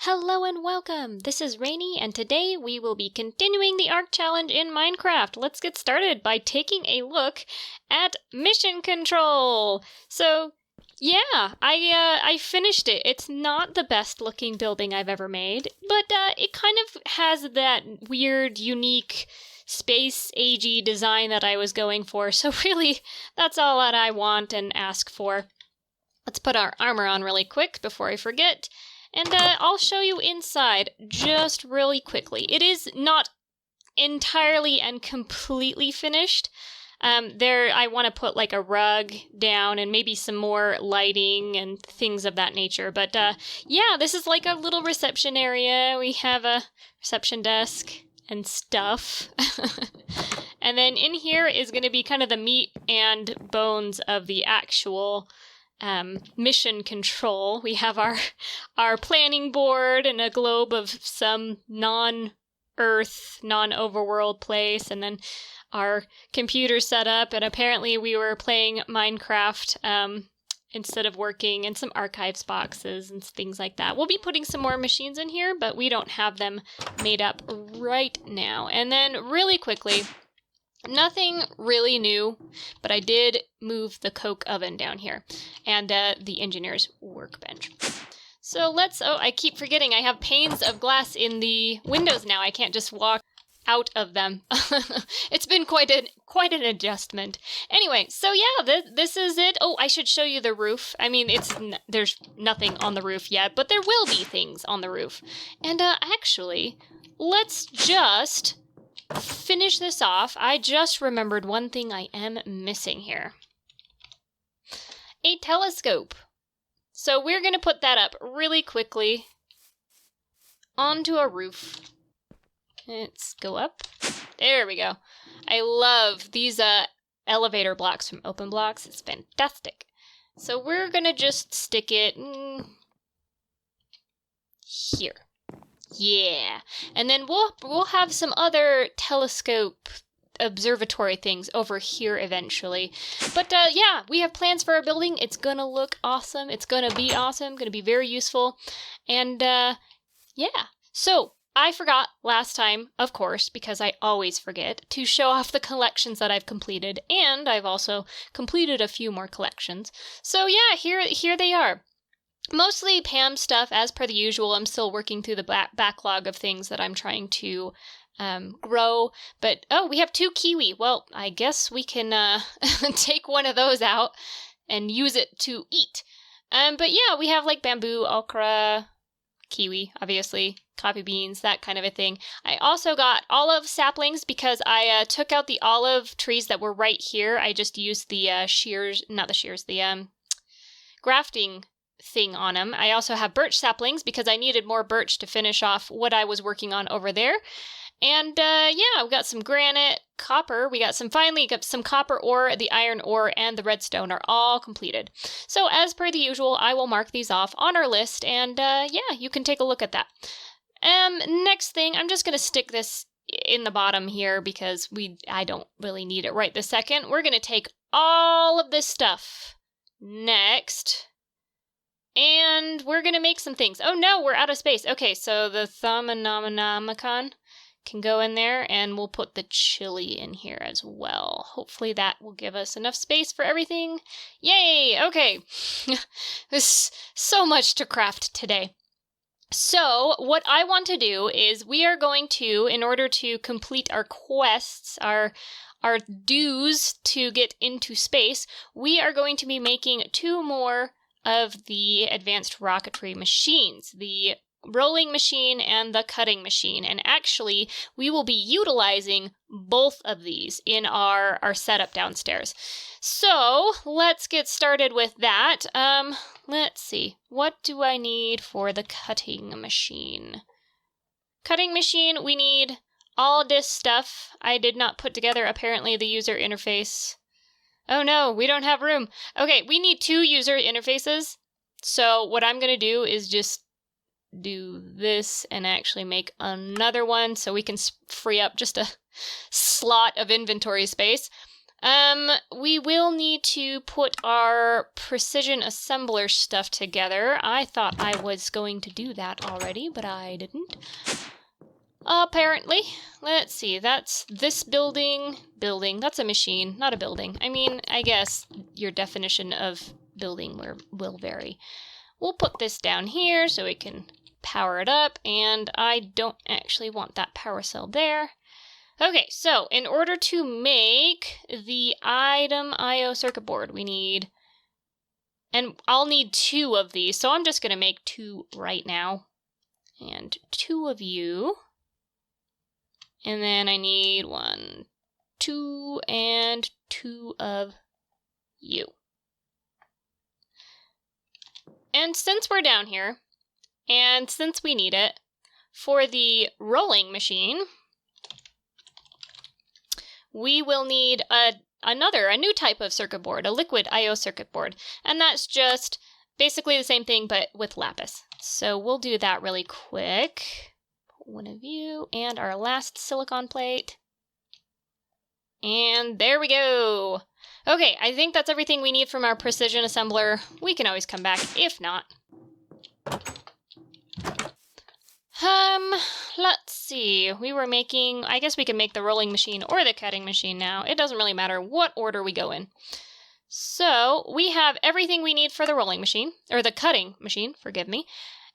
Hello and welcome! This is Rainy, and today we will be continuing the Ark Challenge in Minecraft. Let's get started by taking a look at mission control. So, yeah, I finished it. It's not the best looking building I've ever made, but it kind of has that weird, unique, space-agey design that I was going for. So really, that's all that I want and ask for. Let's put our armor on really quick before I forget. And I'll show you inside just really quickly. It is not entirely and completely finished. I want to put like a rug down and maybe some more lighting and things of that nature. But yeah, this is like a little reception area. We have a reception desk and stuff. And then in here is going to be kind of the meat and bones of the actual mission control. We have our planning board and a globe of some non-Earth, non-overworld place, and then our computer setup. And apparently we were playing Minecraft instead of working, and some archives boxes and things like that. We'll be putting some more machines in here, but we don't have them made up right now. And then really quickly, nothing really new, but I did move the coke oven down here and the engineer's workbench. So I keep forgetting I have panes of glass in the windows now. I can't just walk out of them. It's been quite an adjustment. Anyway, so yeah, this is it. Oh, I should show you the roof. I mean, there's nothing on the roof yet, but there will be things on the roof. And actually, let's just finish this off. I just remembered one thing I am missing here. A telescope. So we're going to put that up really quickly onto a roof. Let's go up. There we go. I love these elevator blocks from Open Blocks. It's fantastic. So we're going to just stick it here. Yeah, and then we'll have some other telescope observatory things over here eventually. But yeah, we have plans for our building. It's gonna look awesome. It's gonna be awesome. Gonna be very useful. And yeah, so I forgot last time, of course, because I always forget, to show off the collections that I've completed, and I've also completed a few more collections. So yeah, here they are. Mostly Pam stuff, as per the usual. I'm still working through the backlog of things that I'm trying to grow. But, oh, we have 2 kiwi. Well, I guess we can take one of those out and use it to eat. But yeah, we have like bamboo, okra, kiwi, obviously, coffee beans, that kind of a thing. I also got olive saplings because I took out the olive trees that were right here. I just used the the grafting thing on them. I also have birch saplings because I needed more birch to finish off what I was working on over there. And yeah, we got some granite, copper. We got some copper ore, the iron ore, and the redstone are all completed. So as per the usual, I will mark these off on our list, and yeah, you can take a look at that. Next thing, I'm just going to stick this in the bottom here because I don't really need it right this second. We're going to take all of this stuff next, and we're going to make some things. Oh no, we're out of space. Okay, so the thaumanominomicon can go in there, and we'll put the chili in here as well. Hopefully that will give us enough space for everything. Yay! Okay. There's so much to craft today. So what I want to do is we are going to, in order to complete our quests, our dues to get into space, we are going to be making 2 more of the advanced rocketry machines, the rolling machine and the cutting machine. And actually, we will be utilizing both of these in our setup downstairs. So let's get started with that. Let's see. What do I need for the cutting machine? Cutting machine, we need all this stuff. I did not put together, apparently, the user interface. Oh no, we don't have room. Okay, we need 2 user interfaces. So what I'm going to do is just do this and actually make another one so we can free up just a slot of inventory space. We will need to put our precision assembler stuff together. I thought I was going to do that already, but I didn't. Apparently. Let's see, that's this building. That's a machine, not a building. I mean, I guess your definition of building will vary. We'll put this down here so we can power it up, and I don't actually want that power cell there. Okay, so in order to make the item I/O circuit board, we need, and I'll need 2 of these, so I'm just going to make 2 right now, and 2 of you. And then I need 1, 2, and 2 of you. And since we're down here, and since we need it, for the rolling machine, we will need a new type of circuit board, a liquid I/O circuit board. And that's just basically the same thing, but with lapis. So we'll do that really quick. 1 of you, and our last silicon plate. And there we go. Okay, I think that's everything we need from our precision assembler. We can always come back if not. Let's see. We were making, I guess we can make the rolling machine or the cutting machine now. It doesn't really matter what order we go in. So we have everything we need for the rolling machine, or the cutting machine, forgive me.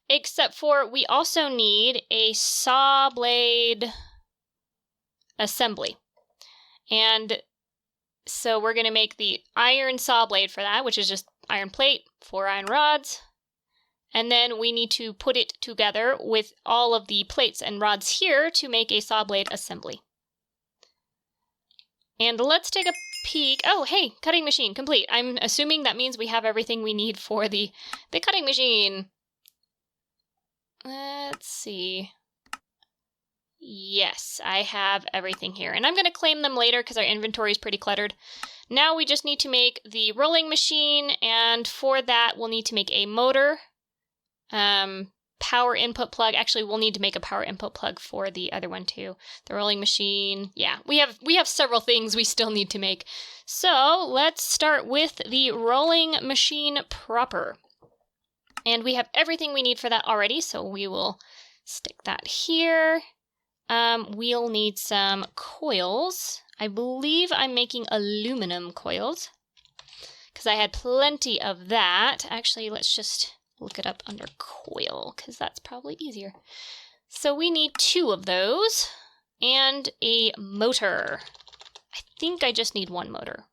Except for we also need a saw blade assembly. And so we're going to make the iron saw blade for that, which is just iron plate, 4 iron rods. And then we need to put it together with all of the plates and rods here to make a saw blade assembly. And let's take a peek. Oh, hey, cutting machine complete. I'm assuming that means we have everything we need for the cutting machine. Let's see. Yes, I have everything here. And I'm going to claim them later because our inventory is pretty cluttered. Now we just need to make the rolling machine, and for that we'll need to make a motor, power input plug. Actually, we'll need to make a power input plug for the other one too. The rolling machine. Yeah, we have several things we still need to make. So let's start with the rolling machine proper. And we have everything we need for that already, so we will stick that here. We'll need some coils. I believe I'm making aluminum coils, because I had plenty of that. Actually, let's just look it up under coil, because that's probably easier. So we need 2 of those, and a motor. I think I just need 1 motor,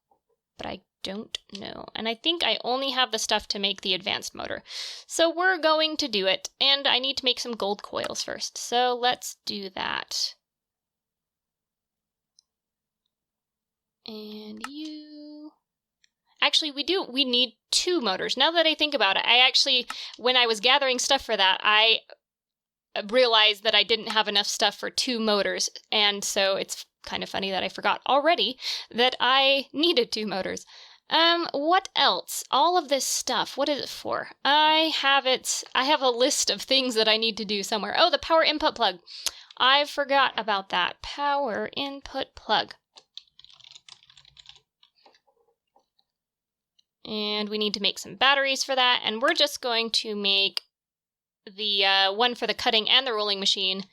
but I don't know. And I think I only have the stuff to make the advanced motor. So we're going to do it. And I need to make some gold coils first. So let's do that. And you... Actually, we need 2 motors. Now that I think about it, when I was gathering stuff for that, I realized that I didn't have enough stuff for 2 motors. And so it's kind of funny that I forgot already that I needed 2 motors. What else? All of this stuff, what is it for? I have a list of things that I need to do somewhere. Oh, the power input plug. I forgot about that. Power input plug. And we need to make some batteries for that, and we're just going to make the one for the cutting and the rolling machine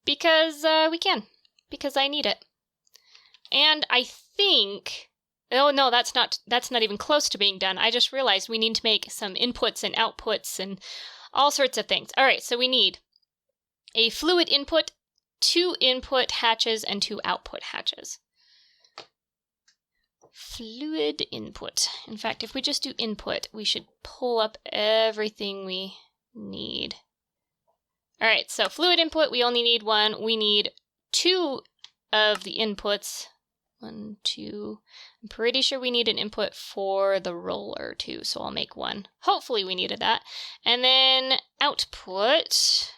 because we can, because I need it. And I think... Oh no, that's not even close to being done. I just realized we need to make some inputs and outputs and all sorts of things. All right, so we need a fluid input, 2 input hatches, and 2 output hatches. Fluid input. In fact, if we just do input, we should pull up everything we need. All right, so fluid input, we only need 1. We need 2 of the inputs. 1, 2. I'm pretty sure we need an input for the roller too, so I'll make 1. Hopefully we needed that. And then output.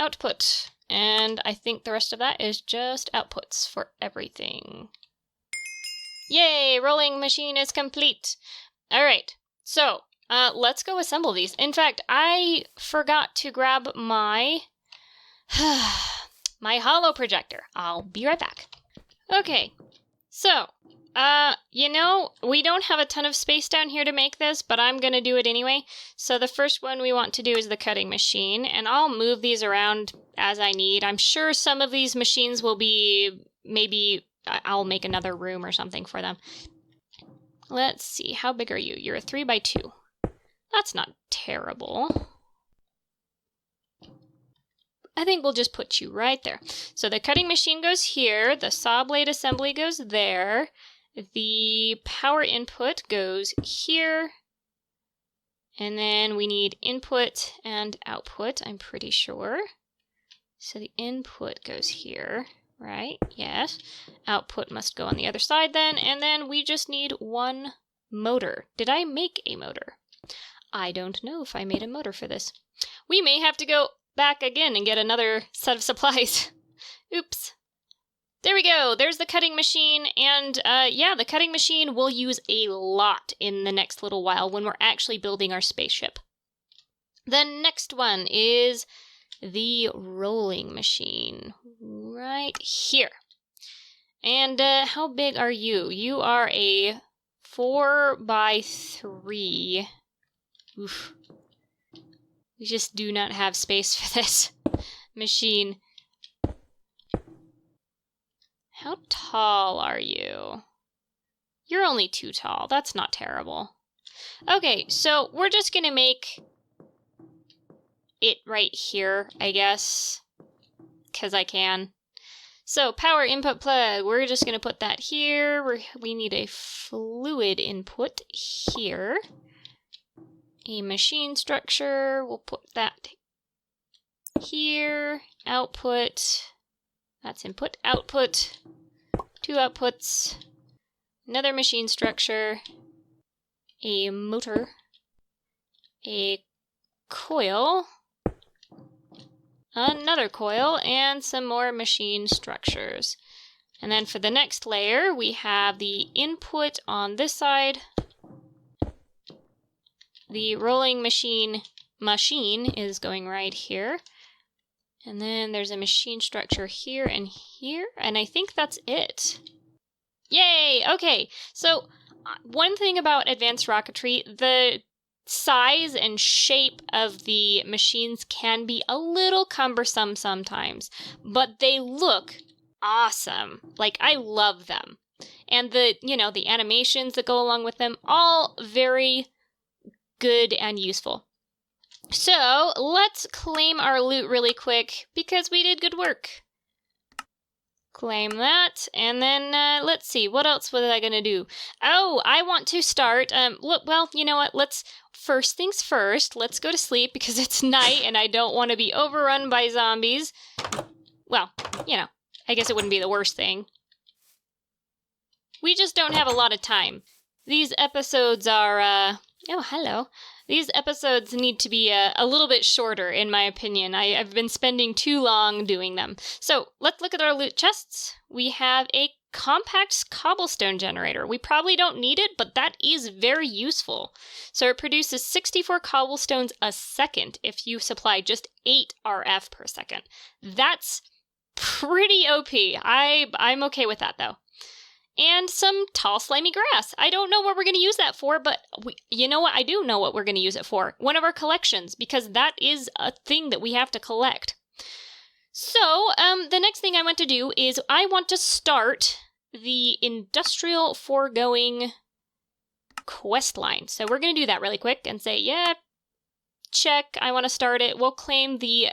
Output. And I think the rest of that is just outputs for everything. Yay! Rolling machine is complete. All right, so let's go assemble these. In fact, I forgot to grab my my holo projector. I'll be right back. Okay, so, you know, we don't have a ton of space down here to make this, but I'm gonna do it anyway. So the first one we want to do is the cutting machine, and I'll move these around as I need. I'm sure some of these machines will be, maybe I'll make another room or something for them. Let's see, how big are you? You're a 3x2. That's not terrible. I think we'll just put you right there. So the cutting machine goes here, the saw blade assembly goes there, the power input goes here, and then we need input and output, I'm pretty sure. So the input goes here, right? Yes. Output must go on the other side then, and then we just need one motor. Did I make a motor? I don't know if I made a motor for this. We may have to go back again and get another set of supplies. Oops. There we go. There's the cutting machine. And yeah, the cutting machine we'll use a lot in the next little while when we're actually building our spaceship. The next one is the rolling machine right here. And how big are you? You are a 4x3. Oof. We just do not have space for this machine. How tall are you? You're only too tall. That's not terrible. Okay, so we're just gonna make it right here, I guess, because I can. So power input plug, we're just gonna put that here. We need a fluid input here. A machine structure, we'll put that here. Output, that's input, output, 2 outputs, another machine structure, a motor, a coil, another coil, and some more machine structures. And then for the next layer, we have the input on this side. The rolling machine is going right here. And then there's a machine structure here, and I think that's it. Yay! Okay, so one thing about advanced rocketry, the size and shape of the machines can be a little cumbersome sometimes, but they look awesome. Like, I love them. And the animations that go along with them, all very good and useful. So let's claim our loot really quick because we did good work. Claim that, and then let's see, what else was I gonna do? Oh, I want to start, well, you know what, first things first, let's go to sleep because it's night and I don't want to be overrun by zombies. Well, I guess it wouldn't be the worst thing. We just don't have a lot of time. These episodes are, oh, hello. These episodes need to be a little bit shorter, in my opinion. I've been spending too long doing them. So let's look at our loot chests. We have a compact cobblestone generator. We probably don't need it, but that is very useful. So it produces 64 cobblestones a second if you supply just 8 RF per second. That's pretty OP. I'm okay with that, though. And some tall, slimy grass. I don't know what we're going to use that for, but you know what? I do know what we're going to use it for. One of our collections, because that is a thing that we have to collect. So, the next thing I want to do is I want to start the industrial foregoing quest line. So we're going to do that really quick and say, yeah, check, I want to start it. We'll claim the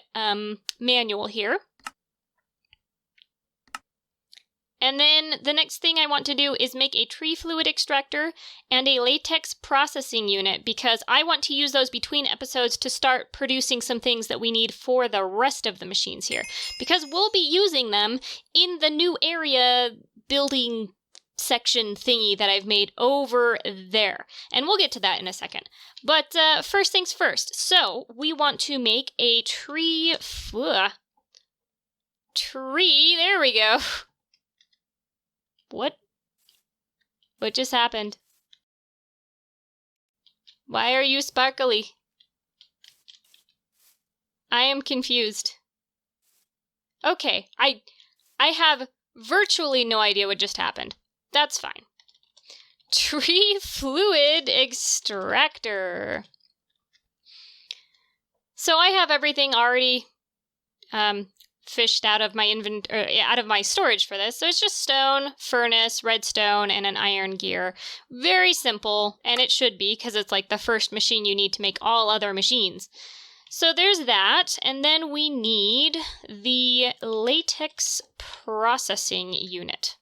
manual here. And then the next thing I want to do is make a tree fluid extractor and a latex processing unit because I want to use those between episodes to start producing some things that we need for the rest of the machines here. Because we'll be using them in the new area building section thingy that I've made over there. And we'll get to that in a second. But first things first. So we want to make a tree, there we go. What just happened? Why are you sparkly? I am confused. Okay, I have virtually no idea what just happened. That's fine. Tree fluid extractor. So I have everything already fished out of my storage for this. So it's just stone, furnace, redstone, and an iron gear. Very simple, and it should be because it's like the first machine you need to make all other machines. So there's that, and then we need the latex processing unit.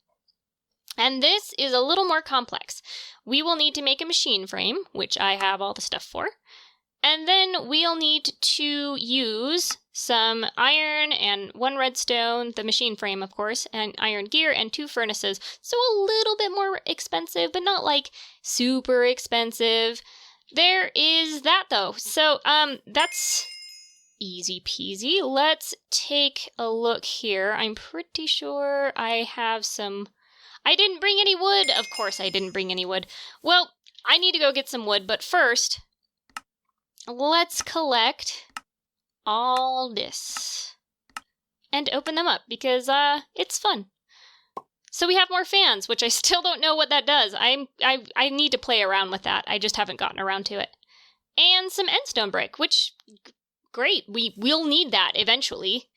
And this is a little more complex. We will need to make a machine frame, which I have all the stuff for. And then we'll need to use some iron and 1 redstone, the machine frame, of course, and iron gear and 2 furnaces. So a little bit more expensive, but not like super expensive. There is that though. So that's easy peasy. Let's take a look here. I'm pretty sure I have some... I didn't bring any wood. Of course I didn't bring any wood. Well, I need to go get some wood, but first, let's collect all this and open them up because it's fun. So we have more fans, which I still don't know what that does. I need to play around with that. I just haven't gotten around to it. And some endstone brick, which great. We'll need that eventually.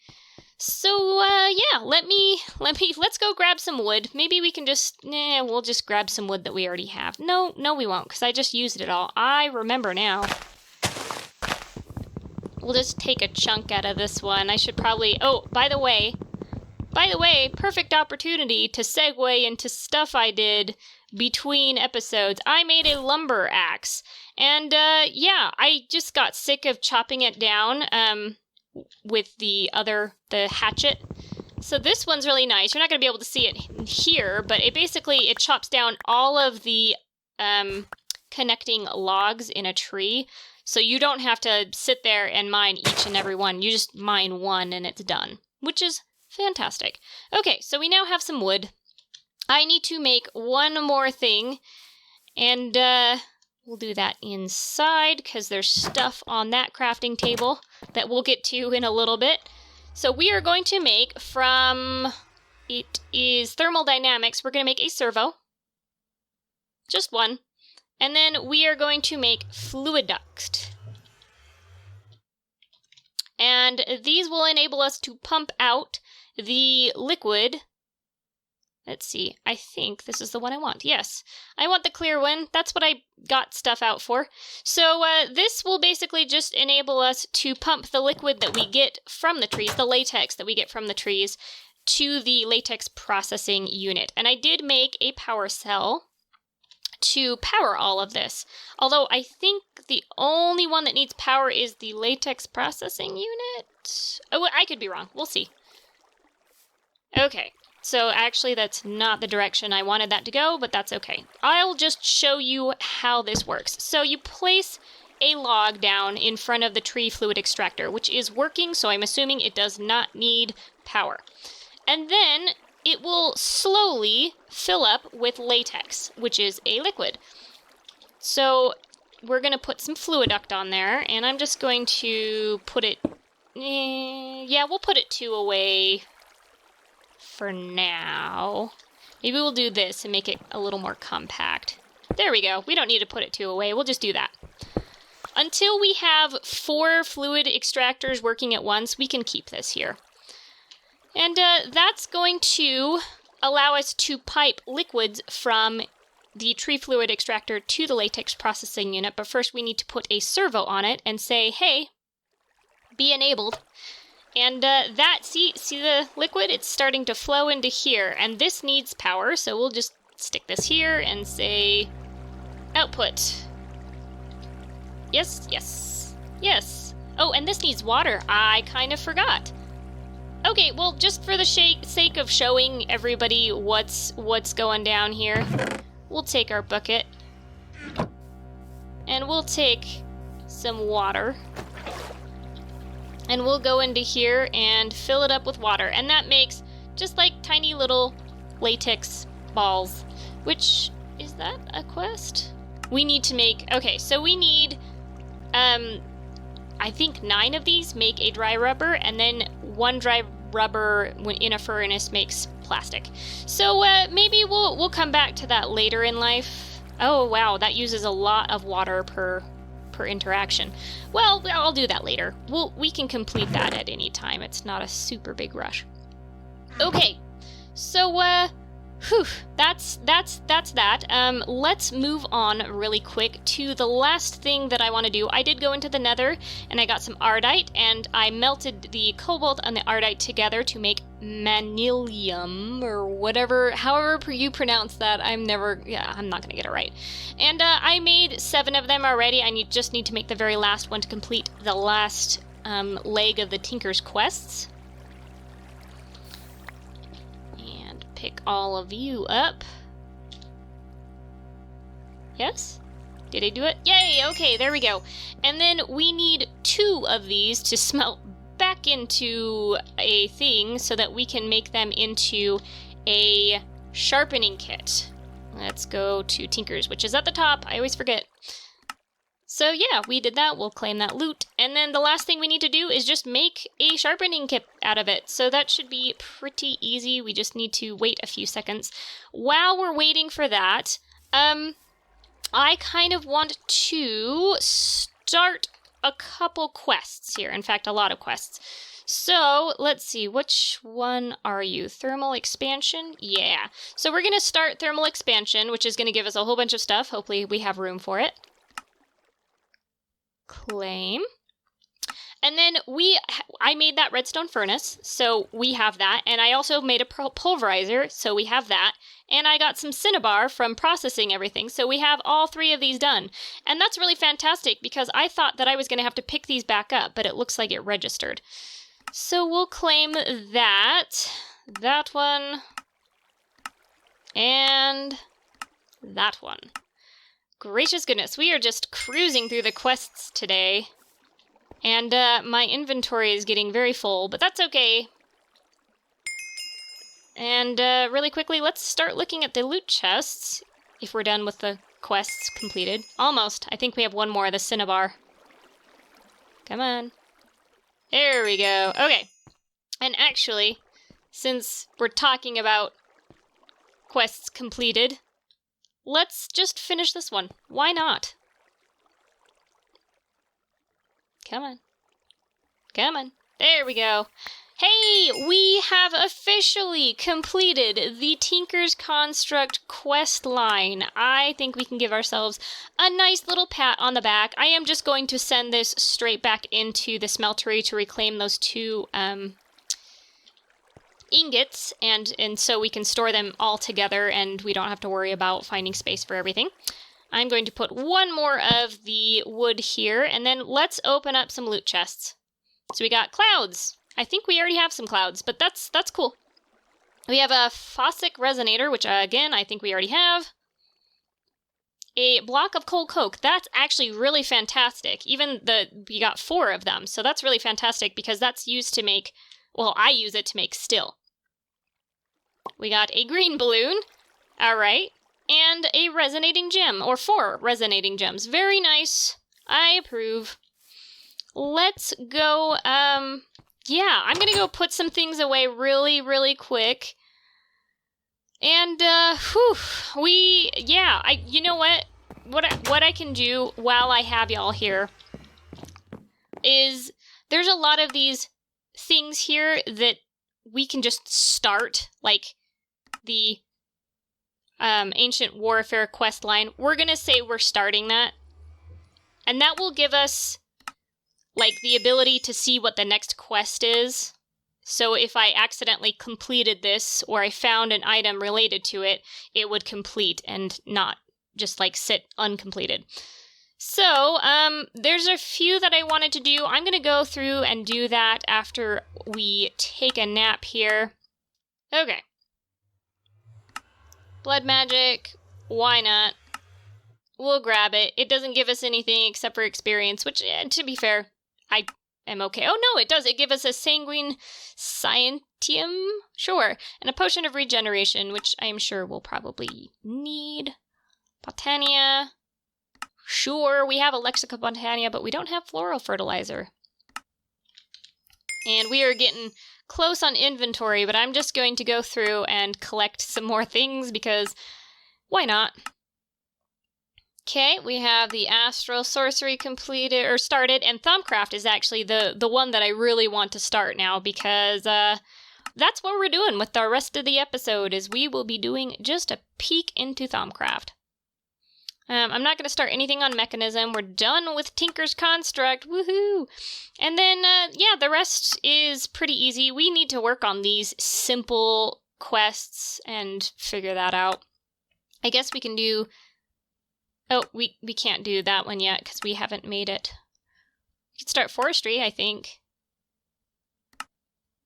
So yeah, let's go grab some wood. Maybe we can we'll just grab some wood that we already have. No, we won't, because I just used it all. I remember now. We'll just take a chunk out of this one. I should probably... Oh, by the way, perfect opportunity to segue into stuff I did between episodes. I made a lumber axe. And, yeah, I just got sick of chopping it down, with the hatchet. So this one's really nice. You're not going to be able to see it here, but it chops down all of the, connecting logs in a tree. So you don't have to sit there and mine each and every one. You just mine one and it's done, which is fantastic. Okay, so we now have some wood. I need to make one more thing, and we'll do that inside because there's stuff on that crafting table that we'll get to in a little bit. So we are going to make from, it is thermal dynamics, we're going to make a servo. Just one. And then we are going to make fluid duct. And these will enable us to pump out the liquid. Let's see, I think this is the one I want. Yes, I want the clear one. That's what I got stuff out for. So this will basically just enable us to pump the liquid that we get from the trees, the latex that we get from the trees, to the latex processing unit. And I did make a power cell to power all of this. Although I think the only one that needs power is the latex processing unit. Oh, I could be wrong. We'll see. Okay. So actually that's not the direction I wanted that to go, but that's okay. I'll just show you how this works. So you place a log down in front of the tree fluid extractor, which is working, so I'm assuming it does not need power. And then it will slowly fill up with latex, which is a liquid. So we're going to put some fluid duct on there, and I'm just going to put it... yeah, we'll put it 2 away for now. Maybe we'll do this and make it a little more compact. There we go. We don't need to put it 2 away. We'll just do that. Until we have 4 fluid extractors working at once, we can keep this here. And that's going to allow us to pipe liquids from the tree fluid extractor to the latex processing unit. But first we need to put a servo on it and say, hey, be enabled. And see the liquid? It's starting to flow into here. And this needs power, so we'll just stick this here and say output. Yes, yes, yes. Oh, and this needs water. I kind of forgot. Okay, well, just for the sake of showing everybody what's going down here, we'll take our bucket and we'll take some water and we'll go into here and fill it up with water. And that makes just like tiny little latex balls, which, is that a quest? We need to make, okay, so we need, I think 9 of these make a dry rubber, and then 1 dry rubber in a furnace makes plastic. So maybe we'll come back to that later in life. Oh wow, that uses a lot of water per interaction. Well, I'll do that later. We can complete that at any time. It's not a super big rush. Okay, so that's that. Let's move on really quick to the last thing that I want to do. I did go into the Nether and I got some ardite, and I melted the cobalt and the ardite together to make manilium, or whatever, however you pronounce that. I'm not gonna get it right. And I made 7 of them already. I just need to make the very last one to complete the last leg of the Tinker's quests. And pick all of you up. Yes? Did I do it? Yay! Okay, there we go. And then we need 2 of these to smelt back into a thing so that we can make them into a sharpening kit. Let's go to Tinker's, which is at the top. I always forget. So yeah, we did that. We'll claim that loot. And then the last thing we need to do is just make a sharpening kit out of it. So that should be pretty easy. We just need to wait a few seconds. While we're waiting for that, I kind of want to start a couple quests here. In fact, a lot of quests. So let's see, which one are you? Thermal expansion? Yeah. So we're going to start thermal expansion, which is going to give us a whole bunch of stuff. Hopefully we have room for it. Claim. And then I made that redstone furnace, so we have that. And I also made a pulverizer, so we have that. And I got some cinnabar from processing everything, so we have all 3 of these done. And that's really fantastic, because I thought that I was going to have to pick these back up, but it looks like it registered. So we'll claim that one, and that one. Gracious goodness, we are just cruising through the quests today. And my inventory is getting very full, but that's okay. And really quickly, let's start looking at the loot chests, if we're done with the quests completed. Almost. I think we have one more, the cinnabar. Come on. There we go. Okay. And actually, since we're talking about quests completed, let's just finish this one. Why not? Come on. Come on. There we go. Hey, we have officially completed the Tinker's Construct quest line. I think we can give ourselves a nice little pat on the back. I am just going to send this straight back into the smeltery to reclaim those 2 ingots, and so we can store them all together and we don't have to worry about finding space for everything. I'm going to put 1 more of the wood here, and then let's open up some loot chests. So we got clouds. I think we already have some clouds, but that's cool. We have a Fossick resonator, which again, I think we already have. A block of coal coke. That's actually really fantastic. We got 4 of them, so that's really fantastic because that's used to make, well, I use it to make steel. We got a green balloon. All right. And a resonating gem, or 4 resonating gems. Very nice. I approve. Let's go, yeah, I'm gonna go put some things away really, really quick. And, you know what? What I can do while I have y'all here is there's a lot of these things here that we can just start, like the Ancient Warfare quest line. We're gonna say we're starting that, and that will give us like the ability to see what the next quest is. So if I accidentally completed this or I found an item related to it, it would complete and not just like sit uncompleted. So there's a few that I wanted to do. I'm gonna go through and do that after we take a nap here. Okay. Blood magic, why not? We'll grab it. It doesn't give us anything except for experience, which, to be fair, I am okay. Oh no, it does. It gives us a sanguine scientium, sure, and a potion of regeneration, which I am sure we'll probably need. Botania, sure, we have a Lexica Botania, but we don't have floral fertilizer. And we are getting close on inventory, but I'm just going to go through and collect some more things because why not? Okay, we have the Astral Sorcery completed or started, and Thaumcraft is actually the one that I really want to start now because that's what we're doing with the rest of the episode is we will be doing just a peek into Thaumcraft. I'm not going to start anything on Mechanism. We're done with Tinker's Construct. Woohoo! And then, yeah, the rest is pretty easy. We need to work on these simple quests and figure that out. I guess we can do... Oh, we can't do that one yet because we haven't made it. We can start Forestry, I think.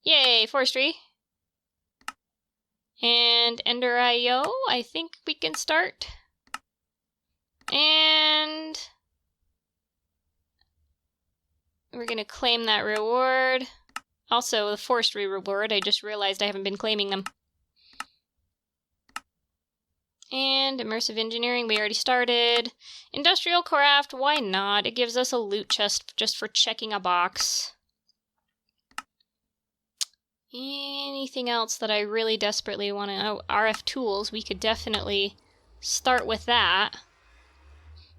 Yay, Forestry. And Ender IO, I think we can start. And we're going to claim that reward. Also, the Forestry reward, I just realized I haven't been claiming them. And Immersive Engineering, we already started. Industrial Craft, why not? It gives us a loot chest just for checking a box. Anything else that I really desperately want to... Oh, RF Tools, we could definitely start with that.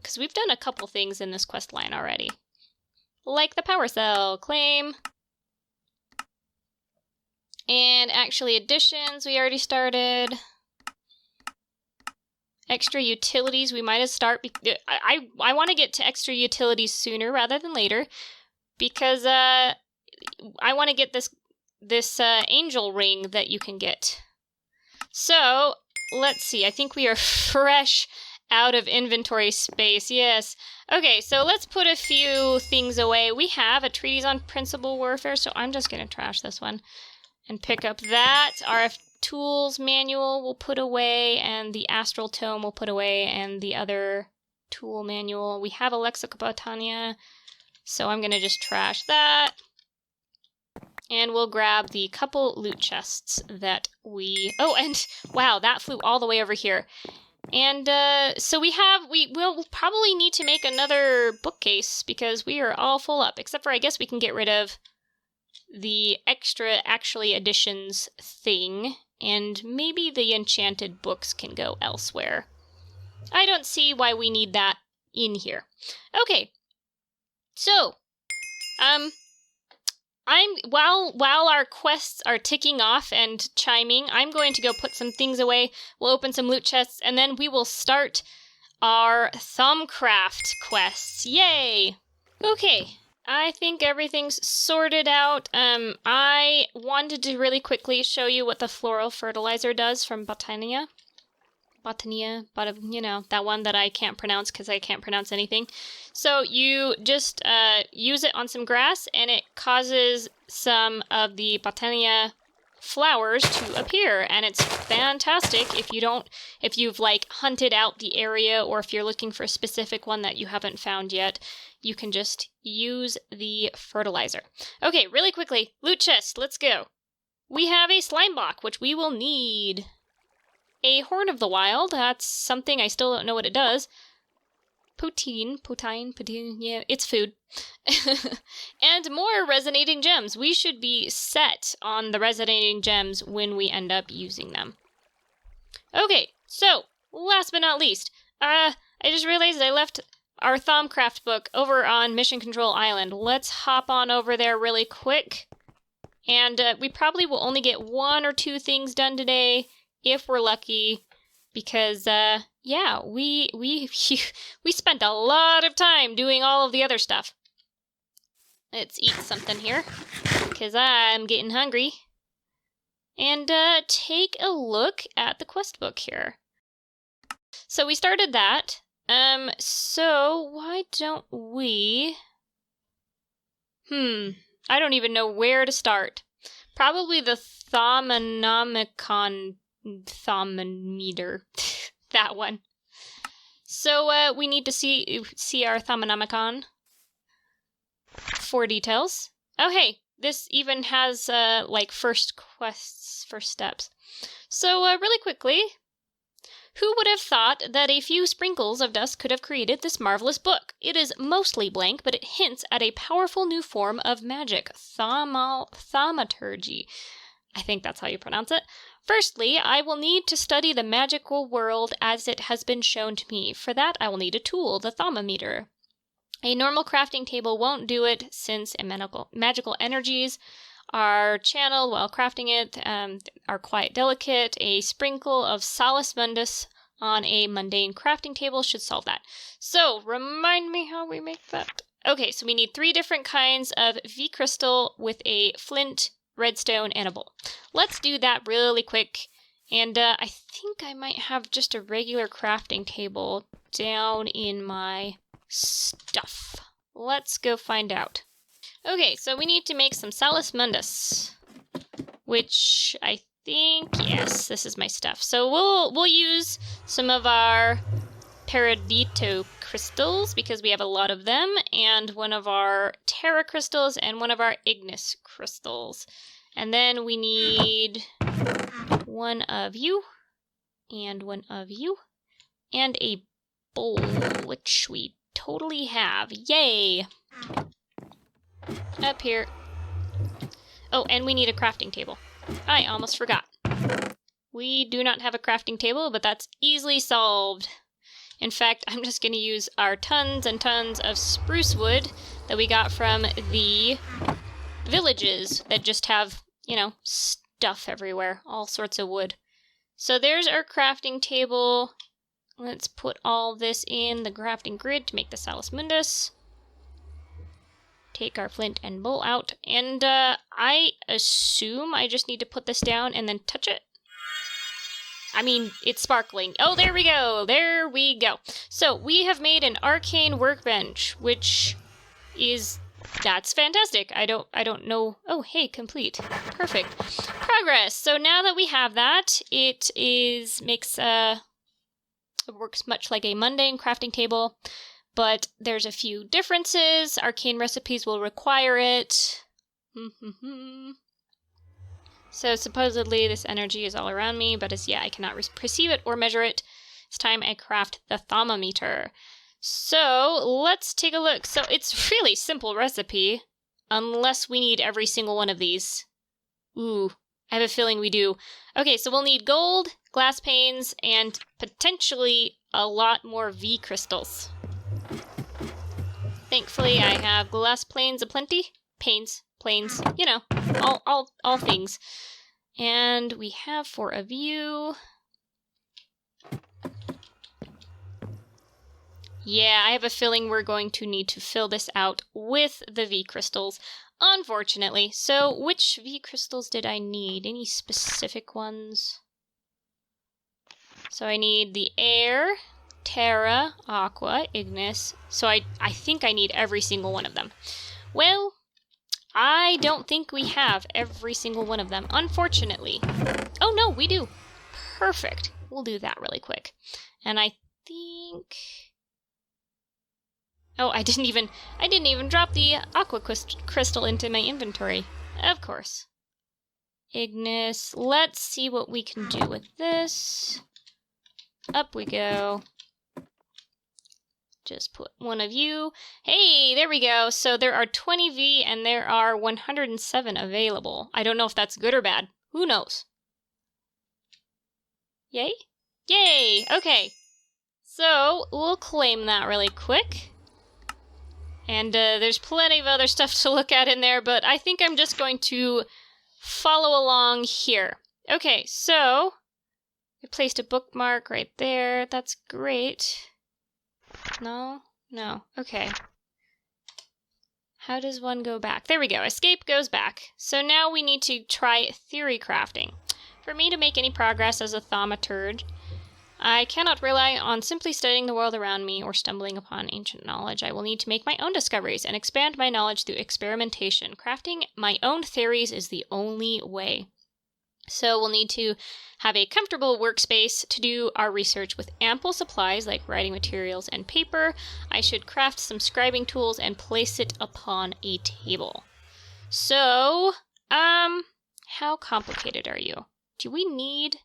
Because we've done a couple things in this quest line already. Like the power cell, claim. And actually additions, we already started. Extra utilities, we might as start. I want to get to extra utilities sooner rather than later. Because I want to get this angel ring that you can get. So, let's see. I think we are fresh out of inventory space. Yes. Okay, so let's put a few things away. We have a treatise on principal warfare, so I'm just going to trash this one and pick up that. RF Tools manual we'll put away, and the Astral Tome we'll put away, and the other tool manual. We have a Lexicobotania, so I'm going to just trash that. And we'll grab the couple loot chests that we... Oh, and wow, that flew all the way over here. And so we'll probably need to make another bookcase because we are all full up, except for I guess we can get rid of the extra actually additions thing, and maybe the enchanted books can go elsewhere. I don't see why we need that in here. Okay, so while our quests are ticking off and chiming, I'm going to go put some things away. We'll open some loot chests, and then we will start our Thaumcraft quests. Yay! Okay, I think everything's sorted out. I wanted to really quickly show you what the floral fertilizer does from Botania. Botania, but you know, that one that I can't pronounce because I can't pronounce anything. So you just use it on some grass, and it causes some of the Botania flowers to appear, and it's fantastic if you've like hunted out the area, or if you're looking for a specific one that you haven't found yet, you can just use the fertilizer. Okay, really quickly, loot chest, let's go. We have a slime block, which we will need. A Horn of the Wild, that's something I still don't know what it does. Poutine, yeah, it's food. And more resonating gems. We should be set on the resonating gems when we end up using them. Okay, so, last but not least, I just realized I left our Thaumcraft book over on Mission Control Island. Let's hop on over there really quick. And we probably will only get 1 or 2 things done today, if we're lucky, because yeah, we spent a lot of time doing all of the other stuff. Let's eat something here, because I'm getting hungry. And take a look at the quest book here. So we started that. So why don't we... I don't even know where to start. Probably the thaumanominomicon thermometer. That one. So we need to see our thaumanomicon for details. Oh hey, this even has like first quests, first steps. So really quickly, Who would have thought that a few sprinkles of dust could have created this marvelous book? It is mostly blank, but it hints at a powerful new form of magic, thaumaturgy. I think that's how you pronounce it. Firstly, I will need to study the magical world as it has been shown to me. For that, I will need a tool, the thermometer. A normal crafting table won't do it, since magical energies are channeled while crafting it, are quite delicate. A sprinkle of Salus Mundus on a mundane crafting table should solve that. So, remind me how we make that. Okay, so we need 3 different kinds of V crystal with a flint, redstone, and a bowl. Let's do that really quick. And I think I might have just a regular crafting table down in my stuff. Let's go find out. Okay, so we need to make some Salus Mundus, which I think, yes, this is my stuff. So we'll use some of our Peridito crystals because we have a lot of them, and one of our Terra crystals and one of our Ignis crystals. And then we need one of you and one of you and a bowl, which we totally have. Yay! Up here. Oh, and we need a crafting table. I almost forgot. We do not have a crafting table, but that's easily solved. In fact, I'm just going to use our tons and tons of spruce wood that we got from the villages that just have, you know, stuff everywhere. All sorts of wood. So there's our crafting table. Let's put all this in the crafting grid to make the Salus Mundus. Take our flint and bowl out. And I assume I just need to put this down and then touch it. I mean, it's sparkling. Oh, there we go. There we go. So we have made an arcane workbench, which is... that's fantastic. I don't know. Oh, hey, complete. Perfect. Progress. So now that we have that, it works much like a mundane crafting table, but there's a few differences. Arcane recipes will require it. So supposedly this energy is all around me, but I cannot perceive it or measure it. It's time I craft the thermometer. So let's take a look. So it's really simple recipe, unless we need every single one of these. Ooh, I have a feeling we do. Okay, so we'll need gold, glass panes, and potentially a lot more V crystals. Thankfully, I have glass planes aplenty. Panes, planes, you know, all things. And we have for a view. Yeah, I have a feeling we're going to need to fill this out with the V crystals, unfortunately. So, which V crystals did I need? Any specific ones? So I need the air, Terra, Aqua, Ignis. So I think I need every single one of them. Well, I don't think we have every single one of them, unfortunately. Oh no, we do. Perfect. We'll do that really quick. And I think... oh, I didn't even drop the aqua crystal into my inventory. Of course. Ignis. Let's see what we can do with this. Up we go. Just put one of you. Hey, there we go. So there are 20 V and there are 107 available. I don't know if that's good or bad. Who knows? Yay? Yay! Okay. So we'll claim that really quick. And there's plenty of other stuff to look at in there, but I think I'm just going to follow along here. Okay, so I placed a bookmark right there. That's great. No? No. Okay. How does one go back? There we go. Escape goes back. So now we need to try theory crafting. For me to make any progress as a thaumaturge, I cannot rely on simply studying the world around me or stumbling upon ancient knowledge. I will need to make my own discoveries and expand my knowledge through experimentation. Crafting my own theories is the only way. So we'll need to have a comfortable workspace to do our research with ample supplies like writing materials and paper. I should craft some scribing tools and place it upon a table. So, how complicated are you? Do we need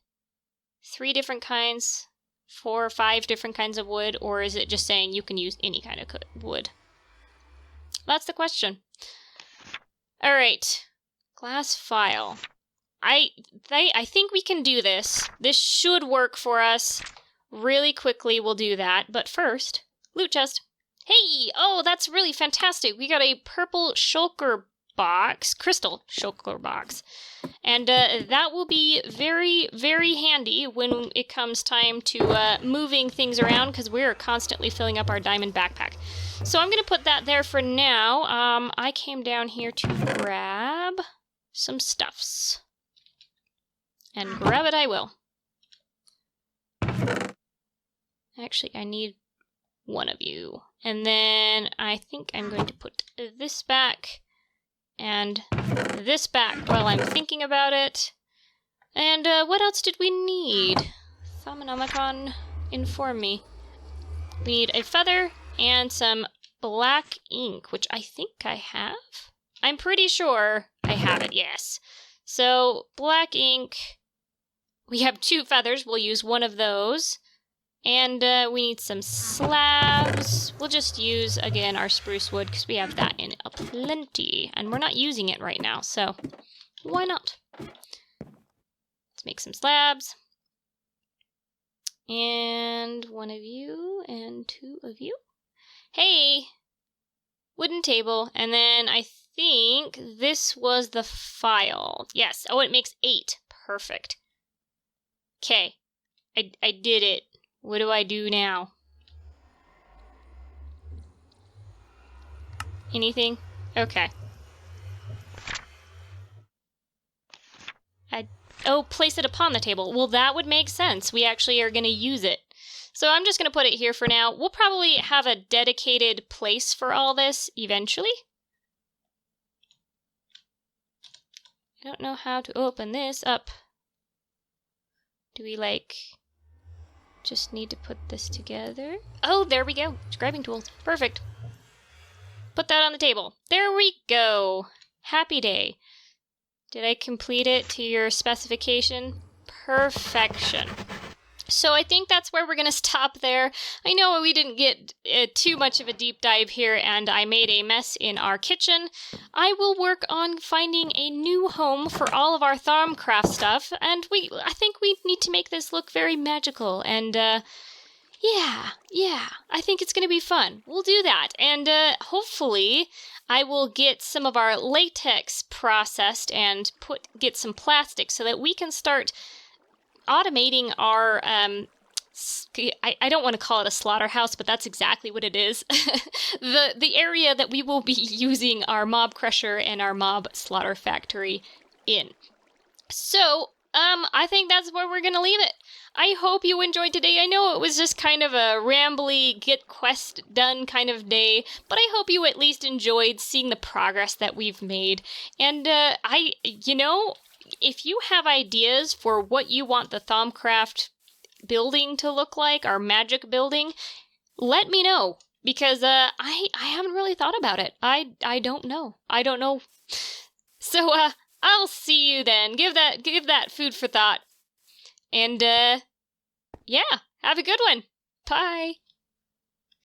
3 different kinds 4 or 5 different kinds of wood, or is it just saying you can use any kind of wood? That's the question. All right, glass file. I think we can do this. This should work for us. Really quickly, we'll do that. But first, loot chest. Hey! Oh, that's really fantastic. We got a purple shulker box, crystal shulker box. And that will be very, very handy when it comes time to moving things around, because we're constantly filling up our diamond backpack. So I'm going to put that there for now. I came down here to grab some stuffs. And grab it I will. Actually, I need one of you. And then I think I'm going to put this back and this back while I'm thinking about it. And what else did we need? Thaumanomicon, inform me. We need a feather and some black ink, which I think I have. I'm pretty sure I have it, yes. So, black ink. We have 2 feathers. We'll use one of those. And we need some slabs. We'll just use, again, our spruce wood because we have that in a plenty. And we're not using it right now, so why not? Let's make some slabs. And 1 of you and 2 of you. Hey! Wooden table. And then I think this was the file. Yes. Oh, it makes 8. Perfect. Okay. I did it. What do I do now? Anything? Okay. Place it upon the table. Well, that would make sense. We actually are going to use it. So I'm just going to put it here for now. We'll probably have a dedicated place for all this eventually. I don't know how to open this up. Do we, just need to put this together? Oh, there we go. Scribing tools. Perfect. Put that on the table. There we go. Happy day. Did I complete it to your specification? Perfection. So I think that's where we're going to stop there. I know we didn't get too much of a deep dive here, and I made a mess in our kitchen. I will work on finding a new home for all of our Thaumcraft stuff, and I think we need to make this look very magical, and yeah, I think it's going to be fun. We'll do that, and hopefully I will get some of our latex processed and get some plastic so that we can start automating our, I don't want to call it a slaughterhouse, but that's exactly what it is. the area that we will be using our mob crusher and our mob slaughter factory in. So, I think that's where we're going to leave it. I hope you enjoyed today. I know it was just kind of a rambly, get quest done kind of day, but I hope you at least enjoyed seeing the progress that we've made. And, if you have ideas for what you want the Thaumcraft building to look like, our magic building, let me know, because I haven't really thought about it. I don't know. So I'll see you then. Give that food for thought. And yeah, have a good one. Bye.